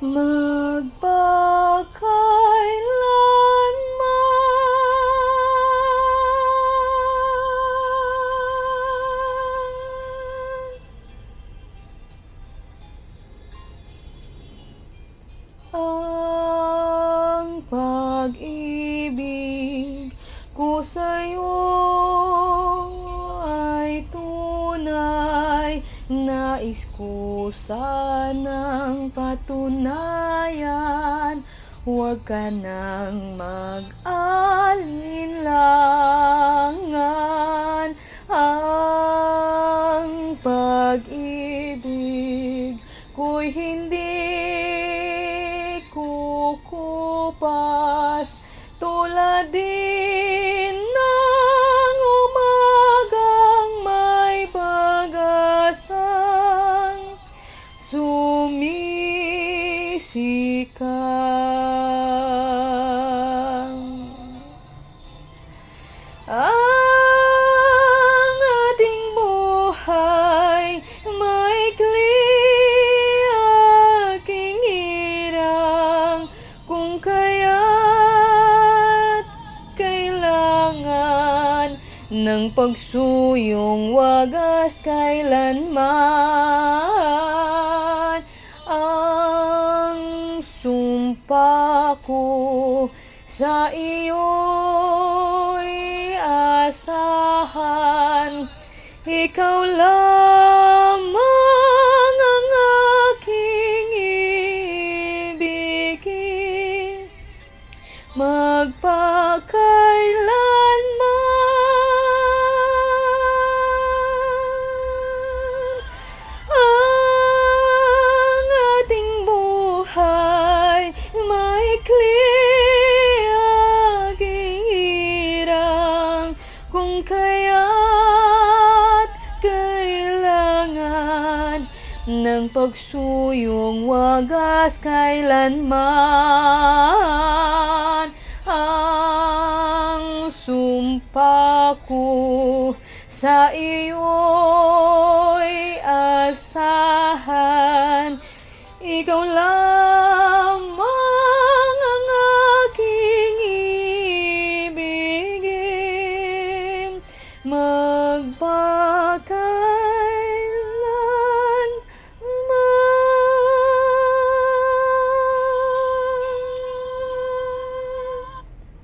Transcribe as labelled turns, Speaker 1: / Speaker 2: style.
Speaker 1: magpakailanman. Ang pag-ibig ko sa'yo ay tunay, nais ko sanang patunayan. Huwag ka nang mag-alinlangan. Ang pag-ibig ko'y hindi kukupas, tulad din ng umagang may pag-asang sumisikat. Ang ating buhay maikli, aking hirang, kung kaya't kailangan ng pagsuyong wagas kailanman. Ang sumpa ko sa iyo'y asahan, ikaw lamang ang aking ibigin, magpakailanman. Ang ating buhay maikli, aking hirang, kung kaya't kailangan ng pagsuyong wagas kailanman. Ang sumpa ko sa iyo'y asahan, ikaw lang